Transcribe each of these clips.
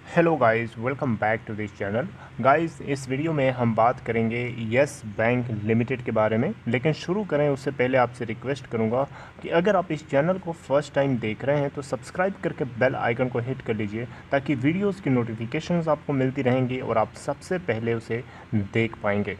Hello guys, welcome back to this channel. Guys, इस video में हम बात करेंगे यस बैंक लिमिटेड के बारे में। लेकिन शुरू करें उससे पहले आपसे रिक्वेस्ट करूंगा कि अगर आप इस चैनल को फर्स्ट टाइम देख रहे हैं तो सब्सक्राइब करके बेल आइकन को हिट कर लीजिए, ताकि वीडियोस की नोटिफिकेशंस आपको मिलती रहेंगी और आप सबसे पहले उसे देख पाएंगे।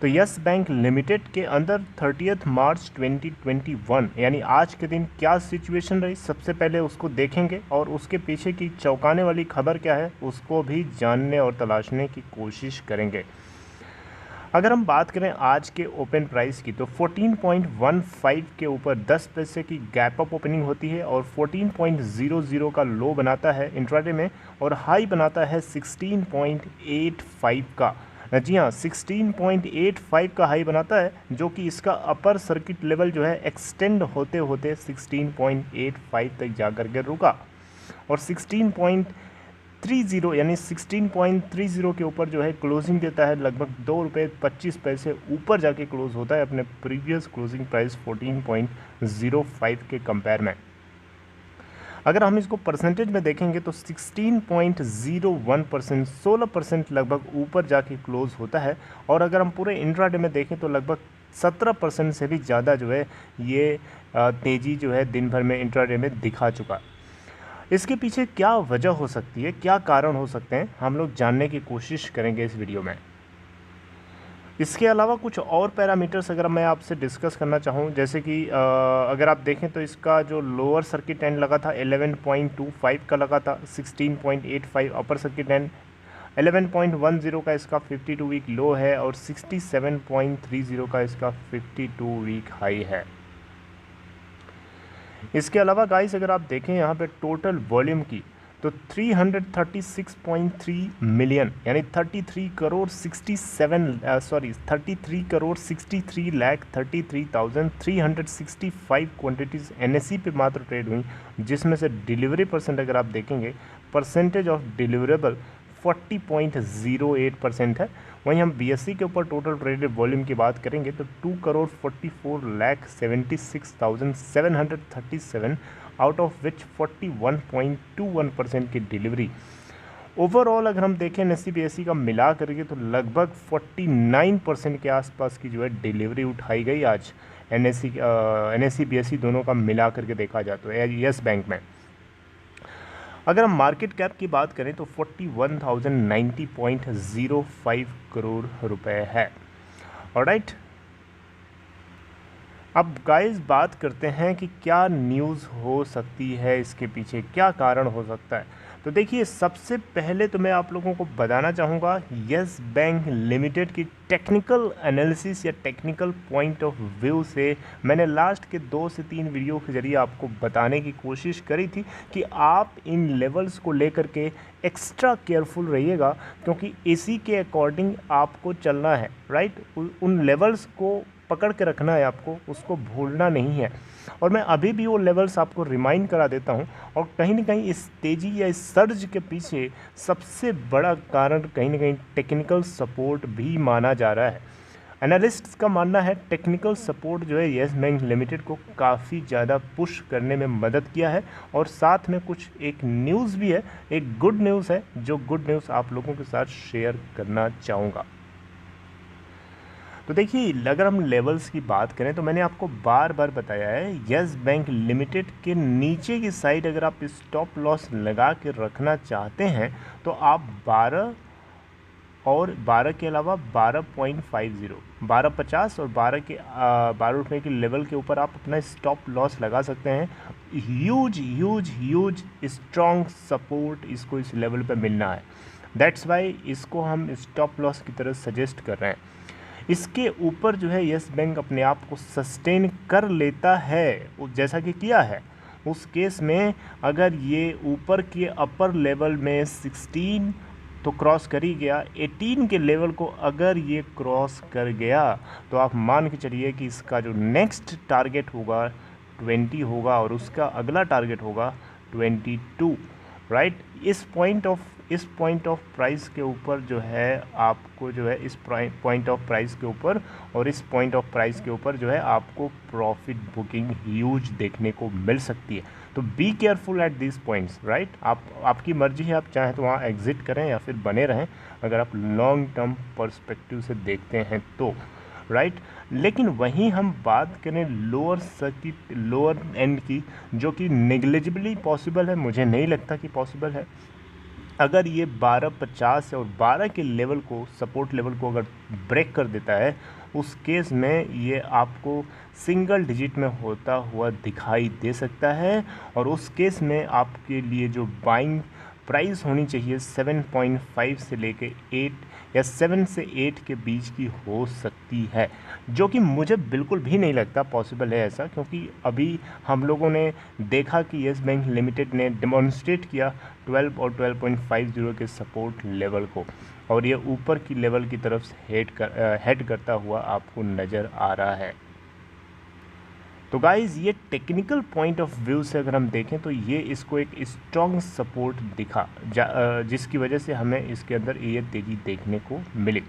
तो यस बैंक लिमिटेड के अंदर 30 मार्च 2021 यानी आज के दिन क्या सिचुएशन रही, सबसे पहले उसको देखेंगे और उसके पीछे की चौंकाने वाली खबर क्या है उसको भी जानने और तलाशने की कोशिश करेंगे। अगर हम बात करें आज के ओपन प्राइस की तो 14.15 के ऊपर 10 पैसे की गैप अप ओपनिंग होती है और 14.00 का लो बनाता है इंट्राडे में और हाई बनाता है 16.85 का। जी हाँ, 16.85 का हाई बनाता है, जो कि इसका अपर सर्किट लेवल जो है एक्सटेंड होते होते 16.85 तक जाकर के रुका और 16.30 यानी 16.30 के ऊपर जो है क्लोजिंग देता है। लगभग ₹2.25 ऊपर जाके क्लोज होता है अपने प्रीवियस क्लोजिंग प्राइस 14.05 के कंपेयर में। अगर हम इसको परसेंटेज में देखेंगे तो 16.01%, 16% लगभग ऊपर जाके क्लोज होता है। और अगर हम पूरे इंट्राडे में देखें तो लगभग 17% से भी ज़्यादा जो है ये तेज़ी जो है दिन भर में इंट्राडे में दिखा चुका। इसके पीछे क्या वजह हो सकती है, क्या कारण हो सकते हैं, हम लोग जानने की कोशिश करेंगे इस वीडियो में। इसके अलावा कुछ और पैरामीटर्स अगर मैं आपसे डिस्कस करना चाहूँ, जैसे कि अगर आप देखें तो इसका जो लोअर सर्किट एंड लगा था 11.25 का लगा था, 16.85 अपर सर्किट एंड, 11.10 का इसका 52 वीक लो है और 67.30 का इसका 52 वीक हाई है। इसके अलावा गाइस अगर आप देखें यहाँ पे टोटल वॉल्यूम की तो 336.3 मिलियन यानी 33 करोड़ 63 लाख 33,365 क्वांटिटीज़ एनएससी पे मात्र ट्रेड हुई, जिसमें से डिलीवरी परसेंट अगर आप देखेंगे, परसेंटेज ऑफ डिलीवरेबल 40.08% है। वहीं हम बीएससी के ऊपर टोटल ट्रेडेड वॉल्यूम की बात करेंगे तो 2 crore 44 lakh 76,737, out of which 41.21% की डिलीवरी। ओवरऑल अगर हम देखें एनएससी बीएससी का मिला करके तो लगभग 49% के आसपास की जो है डिलीवरी उठाई गई आज एनएससी बीएससी दोनों का मिला करके देखा जाए तो यस बैंक में। अगर हम मार्केट कैप की बात करें तो 41,090.05 करोड़ रुपए है। ऑलराइट, अब गाइस बात करते हैं कि क्या न्यूज़ हो सकती है, इसके पीछे क्या कारण हो सकता है। तो देखिए, सबसे पहले तो मैं आप लोगों को बताना चाहूँगा यस बैंक लिमिटेड की टेक्निकल एनालिसिस या टेक्निकल पॉइंट ऑफ व्यू से मैंने लास्ट के 2 से 3 वीडियो के जरिए आपको बताने की कोशिश करी थी कि आप इन लेवल्स को लेकर के एक्स्ट्रा केयरफुल रहिएगा, क्योंकि इसी के अकॉर्डिंग आपको चलना है। राइट, उन लेवल्स को पकड़ के रखना है आपको, उसको भूलना नहीं है। और मैं अभी भी वो लेवल्स आपको रिमाइंड करा देता हूँ। और कहीं ना कहीं इस तेज़ी या इस सर्ज के पीछे सबसे बड़ा कारण कहीं ना कहीं टेक्निकल सपोर्ट भी माना जा रहा है। एनालिस्ट्स का मानना है टेक्निकल सपोर्ट जो है यस बैंक लिमिटेड को काफ़ी ज़्यादा पुश करने में मदद किया है। और साथ में कुछ एक न्यूज़ भी है, एक गुड न्यूज़ है, जो गुड न्यूज़ आप लोगों के साथ शेयर करना चाहूँगा। तो देखिए, अगर हम लेवल्स की बात करें तो मैंने आपको बार बार बताया है यस बैंक लिमिटेड के नीचे की साइड अगर आप स्टॉप लॉस लगा के रखना चाहते हैं तो आप 12 और 12 के अलावा 12.50, 12.50 और 12 रुपये के लेवल के ऊपर आप अपना स्टॉप लॉस लगा सकते हैं। Huge huge huge strong support इसको इस लेवल पे मिलना है। दैट्स वाई इसको हम स्टॉप लॉस की तरह सजेस्ट कर रहे हैं। इसके ऊपर जो है यस बैंक अपने आप को सस्टेन कर लेता है जैसा कि किया है, उस केस में अगर ये ऊपर के अपर लेवल में 16 तो क्रॉस कर ही गया, 18 के लेवल को अगर ये क्रॉस कर गया तो आप मान के चलिए कि इसका जो नेक्स्ट टारगेट होगा 20 होगा और उसका अगला टारगेट होगा 22। राइट, इस पॉइंट ऑफ प्राइस के ऊपर जो है आपको जो है इस पॉइंट ऑफ प्राइस के ऊपर और इस पॉइंट ऑफ प्राइस के ऊपर जो है आपको प्रॉफिट बुकिंग ह्यूज देखने को मिल सकती है। तो be careful at this points, right. आपकी मर्जी है, आप चाहें तो वहाँ एग्जिट करें या फिर बने रहें अगर आप लॉन्ग टर्म पर्सपेक्टिव से देखते हैं तो, राइट। लेकिन वहीं हम बात करें लोअर सर्किट, लोअर एंड की, जो कि नेग्लिजिबली पॉसिबल है, मुझे नहीं लगता कि पॉसिबल है। अगर ये 1250 और 12 के लेवल को, सपोर्ट लेवल को अगर ब्रेक कर देता है, उस केस में ये आपको सिंगल डिजिट में होता हुआ दिखाई दे सकता है। और उस केस में आपके लिए जो बाइंग प्राइस होनी चाहिए 7.5 से लेके 8 या 7 से 8 के बीच की हो सकती है, जो कि मुझे बिल्कुल भी नहीं लगता पॉसिबल है ऐसा, क्योंकि अभी हम लोगों ने देखा कि येस बैंक लिमिटेड ने डेमोन्स्ट्रेट किया 12 और 12.50 के सपोर्ट लेवल को, और ये ऊपर की लेवल की तरफ से हेड करता हुआ आपको नज़र आ रहा है। तो गाइज़, ये टेक्निकल पॉइंट ऑफ व्यू से अगर हम देखें तो ये इसको एक स्ट्रॉन्ग सपोर्ट दिखा, जिसकी वजह से हमें इसके अंदर ये तेज़ी देखने को मिली।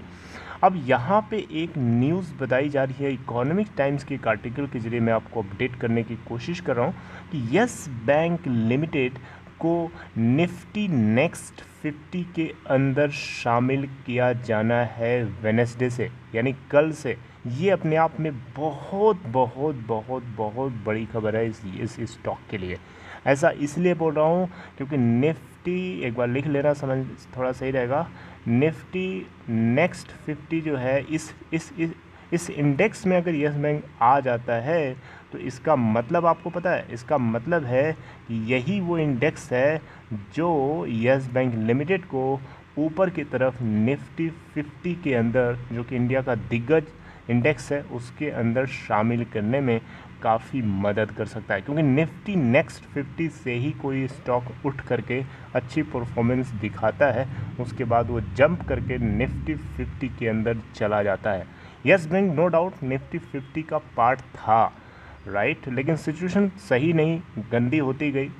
अब यहाँ पे एक न्यूज़ बताई जा रही है, इकोनॉमिक टाइम्स के एक आर्टिकल के जरिए मैं आपको अपडेट करने की कोशिश कर रहा हूँ कि येस बैंक लिमिटेड को निफ्टी नेक्स्ट 50 के अंदर शामिल किया जाना है वेडनेसडे से, यानी कल से। ये अपने आप में बहुत बहुत बहुत बहुत बड़ी खबर है इस स्टॉक के लिए। ऐसा इसलिए बोल रहा हूँ क्योंकि निफ्टी, एक बार लिख लेना, समझ थोड़ा सही रहेगा, निफ्टी नेक्स्ट 50 जो है इस इंडेक्स में अगर येस बैंक आ जाता है तो इसका मतलब आपको पता है, इसका मतलब है कि यही वो इंडेक्स है जो येस बैंक लिमिटेड को ऊपर की तरफ निफ्टी 50 के अंदर, जो कि इंडिया का दिग्गज इंडेक्स है, उसके अंदर शामिल करने में काफ़ी मदद कर सकता है। क्योंकि निफ्टी नेक्स्ट 50 से ही कोई स्टॉक उठ करके अच्छी परफॉर्मेंस दिखाता है, उसके बाद वो जंप करके निफ्टी 50 के अंदर चला जाता है। Yes Bank no doubt Nifty 50 का पार्ट था, राइट, लेकिन सिचुएशन सही नहीं, गंदी होती गई।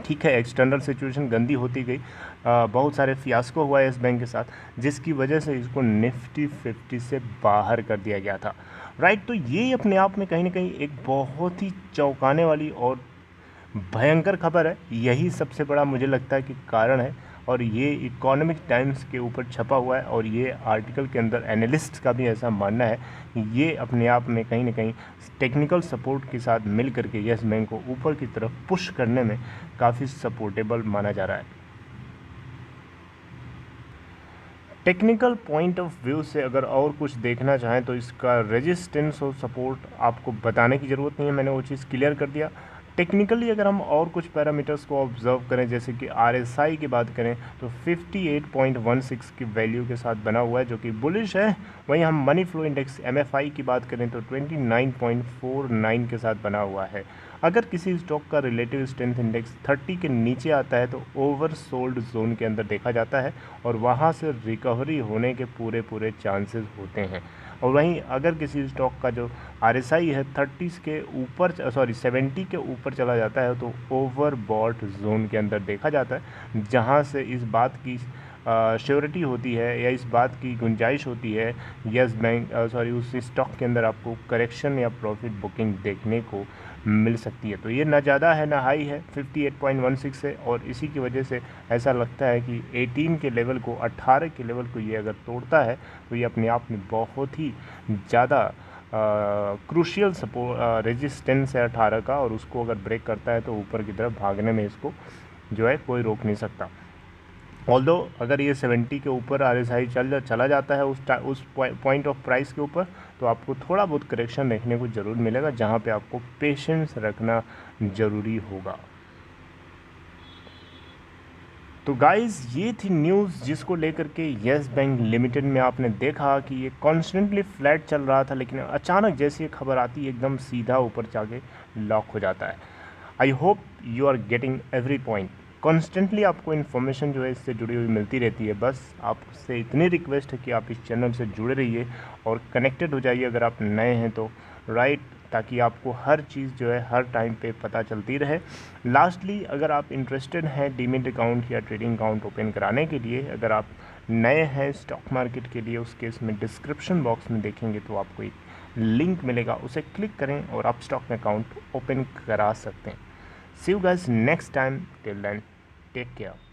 ठीक है, एक्सटर्नल सिचुएशन गंदी होती गई, बहुत सारे फियास्को हुआ है इस बैंक के साथ, जिसकी वजह से इसको निफ्टी 50 से बाहर कर दिया गया था, राइट। तो ये अपने आप में कहीं ना कहीं एक बहुत ही चौंकाने वाली और भयंकर खबर है। यही सबसे बड़ा मुझे लगता है कि कारण है, और ये इकोनॉमिक टाइम्स के ऊपर छपा हुआ है, और ये आर्टिकल के अंदर एनालिस्ट का भी ऐसा मानना है कि ये अपने आप में कहीं ना कहीं टेक्निकल सपोर्ट के साथ मिल करके येस बैंक को ऊपर की तरफ पुश करने में काफ़ी सपोर्टेबल माना जा रहा है। टेक्निकल पॉइंट ऑफ व्यू से अगर और कुछ देखना चाहें तो इसका रेजिस्टेंस और सपोर्ट आपको बताने की ज़रूरत नहीं है, मैंने वो चीज़ क्लियर कर दिया। टेक्निकली अगर हम और कुछ पैरामीटर्स को ऑब्जर्व करें, जैसे कि RSI की बात करें तो 58.16 की वैल्यू के साथ बना हुआ है, जो कि बुलिश है। वहीं हम मनी फ्लो इंडेक्स MFI की बात करें तो 29.49 के साथ बना हुआ है। अगर किसी स्टॉक का रिलेटिव स्ट्रेंथ इंडेक्स 30 के नीचे आता है तो ओवर सोल्ड जोन के अंदर देखा जाता है, और वहाँ से रिकवरी होने के पूरे चांसेस होते हैं। और वहीं अगर किसी स्टॉक का जो RSI है 30 के ऊपर, 70 के ऊपर चला जाता है तो ओवरबॉट जोन के अंदर देखा जाता है, जहां से इस बात की श्योरिटी होती है या इस बात की गुंजाइश होती है येस बैंक उस स्टॉक के अंदर आपको करेक्शन या प्रॉफिट बुकिंग देखने को मिल सकती है। तो ये ना ज़्यादा है ना हाई है, 58.16 है, और इसी की वजह से ऐसा लगता है कि 18 के लेवल को, 18 के लेवल को ये अगर तोड़ता है तो ये अपने आप में बहुत ही ज़्यादा क्रूशियल सपोर्ट रेजिस्टेंस है 18 का, और उसको अगर ब्रेक करता है तो ऊपर की तरफ भागने में इसको जो है कोई रोक नहीं सकता। ऑल्दो अगर ये 70 के ऊपर RSI चला जाता है उस पॉइंट ऑफ प्राइस के ऊपर, तो आपको थोड़ा बहुत करेक्शन देखने को ज़रूर मिलेगा, जहाँ पे आपको पेशेंस रखना ज़रूरी होगा। तो गाइज़, ये थी न्यूज़ जिसको लेकर के येस बैंक लिमिटेड में आपने देखा कि ये कॉन्स्टेंटली फ्लैट चल रहा था, लेकिन अचानक जैसी ये खबर आती है एकदम सीधा ऊपर जाके लॉक हो जाता है। I hope you are getting every point. Constantly आपको इन्फॉर्मेशन जो है इससे जुड़ी हुई मिलती रहती है। बस आपसे इतनी रिक्वेस्ट है कि आप इस चैनल से जुड़े रहिए और कनेक्टेड हो जाइए अगर आप नए हैं तो, राइट, ताकि आपको हर चीज़ जो है हर टाइम पे पता चलती रहे। लास्टली, अगर आप इंटरेस्टेड हैं डीमैट अकाउंट या ट्रेडिंग अकाउंट ओपन कराने के लिए, अगर आप नए हैं स्टॉक मार्केट के लिए, उस केस में डिस्क्रिप्शन बॉक्स में देखेंगे तो आपको एक लिंक मिलेगा, उसे क्लिक करें और आप स्टॉक में अकाउंट ओपन करा सकते हैं। See you guys next time, till then take care.